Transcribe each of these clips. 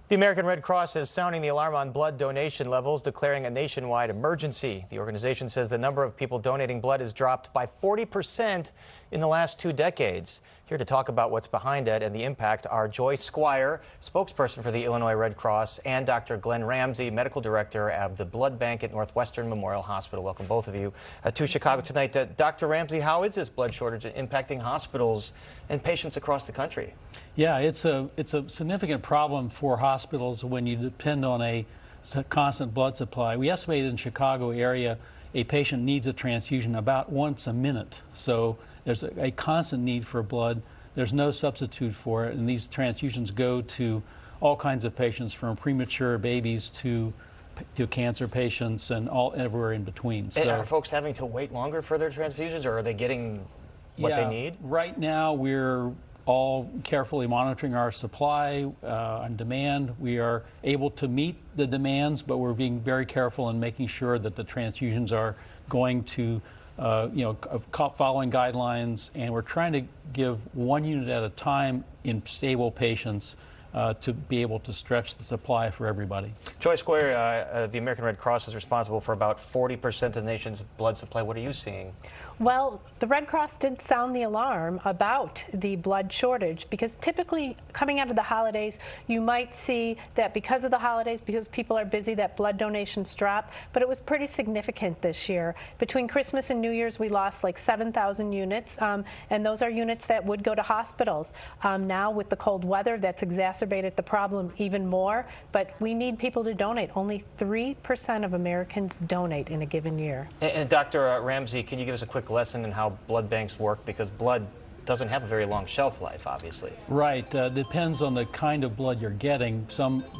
The American Red Cross is sounding the alarm on blood donation levels, declaring a nationwide emergency. The organization says the number of people donating blood has dropped by 40% in the last 2 decades. Here to talk about what's behind it and the impact are Joy Squier, spokesperson for the Illinois Red Cross, and Dr. Glenn Ramsey, medical director of the blood bank at Northwestern Memorial Hospital. Welcome both of you to Chicago tonight. Dr. Ramsey, how is this blood shortage impacting hospitals and patients across the country? Yeah, it's a significant problem for hospitals when you depend on a constant blood supply. We estimate in the Chicago area a patient needs a transfusion about once a minute. So there's a constant need for blood. There's no substitute for it, and these transfusions go to all kinds of patients, from premature babies to cancer patients and everywhere in between. So, are folks having to wait longer for their transfusions, or are they getting what they need? Right now we're all carefully monitoring our supply and demand. We are able to meet the demands, but we're being very careful in making sure that the transfusions are going to, following guidelines, and we're trying to give 1 unit at a time in stable patients to be able to stretch the supply for everybody. Joy Squier, the American Red Cross is responsible for about 40% of the nation's blood supply. What are you seeing? Well, the Red Cross did sound the alarm about the blood shortage, because typically coming out of the holidays, you might see that because of the holidays, because people are busy, that blood donations drop, but it was pretty significant this year. Between Christmas and New Year's, we lost like 7,000 units, and those are units that would go to hospitals. Now with the cold weather, that's exacerbated the problem even more, but we need people to donate. Only 3% of Americans donate in a given year. And Dr. Ramsey, can you give us a quick lesson in how blood banks work, because blood doesn't have a very long shelf life, obviously? Right. Depends on the kind of blood you're getting.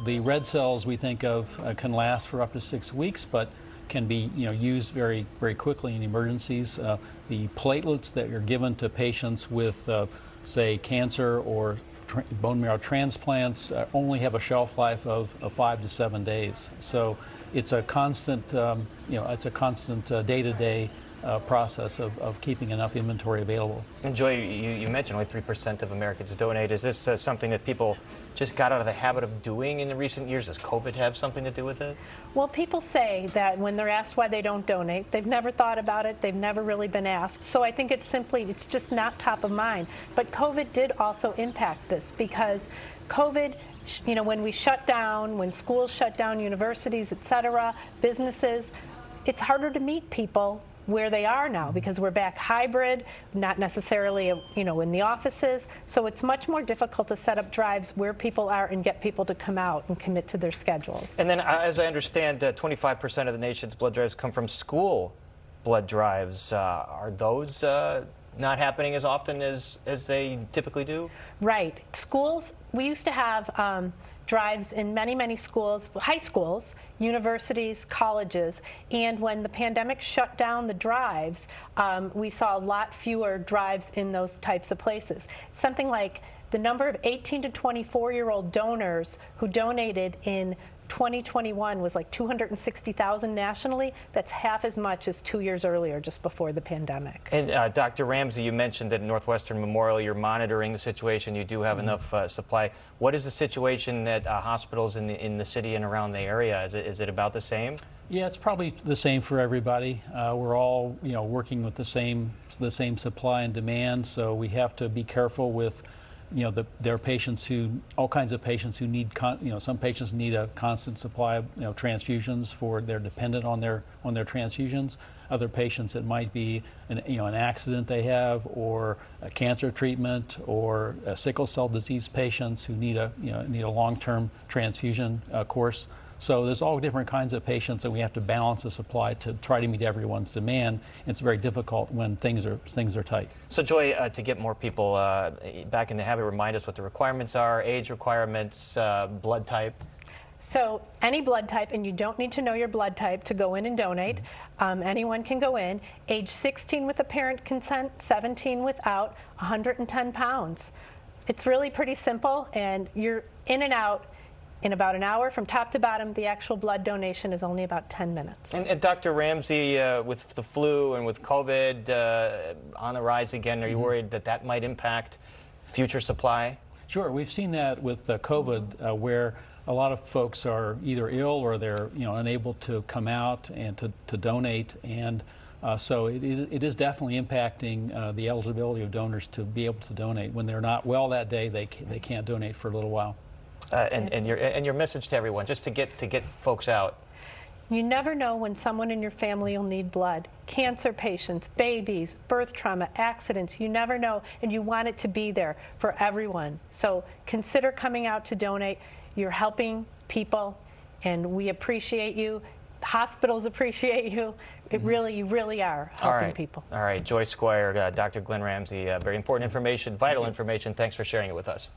The red cells we think of can last for up to 6 weeks, but can be used very, very quickly in emergencies. The platelets that are given to patients with, say, cancer or bone marrow transplants only have a shelf life of 5 to 7 days. So it's a constant, day-to-day process of keeping enough inventory available. And Joy, you mentioned only 3% of Americans donate. Is this something that people just got out of the habit of doing in the recent years? Does COVID have something to do with it? Well, people say that when they're asked why they don't donate, they've never thought about it, they've never really been asked. So I think it's just not top of mind. But COVID did also impact this, because COVID, when we shut down, when schools shut down, universities, etc., businesses, it's harder to meet people where they are now, because we're back hybrid, not necessarily in the offices. So it's much more difficult to set up drives where people are and get people to come out and commit to their schedules. And then, as I understand, 25% of the nation's blood drives come from school blood drives. Are those not happening as often as they typically do? Right. Schools, we used to have drives in many, many schools, high schools, universities, colleges, and when the pandemic shut down the drives, we saw a lot fewer drives in those types of places. Something like the number of 18 to 24-year-old donors who donated in 2021 was like 260,000 nationally. That's half as much as 2 years earlier, just before the pandemic. And Dr. Ramsey, you mentioned that at Northwestern Memorial you're monitoring the situation. You do have enough supply. What is the situation at hospitals in the city and around the area? Is it about the same? Yeah, it's probably the same for everybody. We're all working with the same supply and demand, so we have to be careful with there are patients all kinds of patients who need, some patients need a constant supply of transfusions they're dependent on their transfusions. Other patients, it might be an accident they have, or a cancer treatment, or sickle cell disease patients who need a long-term transfusion course. So there's all different kinds of patients, and we have to balance the supply to try to meet everyone's demand. It's very difficult when things are tight. So Joy, to get more people back in the habit, remind us what the requirements are, age requirements, blood type. So any blood type, and you don't need to know your blood type to go in and donate. Anyone can go in. Age 16 with a parent consent, 17 without, 110 pounds. It's really pretty simple, and you're in and out in about an hour from top to bottom. The actual blood donation is only about 10 minutes. And Dr. Ramsey, with the flu and with COVID on the rise again, are you worried that might impact future supply? Sure, we've seen that with COVID, where a lot of folks are either ill or they're unable to come out and to donate, and so it is definitely impacting the eligibility of donors to be able to donate. When they're not well that day, they can't donate for a little while. And your message to everyone, just to get folks out. You never know when someone in your family will need blood. Cancer patients, babies, birth trauma, accidents, you never know, and you want it to be there for everyone. So consider coming out to donate. You're helping people, and we appreciate you. Hospitals appreciate you. You really are helping people. All right, Joyce Squier, Dr. Glenn Ramsey, very important information, vital information. Thanks for sharing it with us.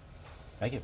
Thank you.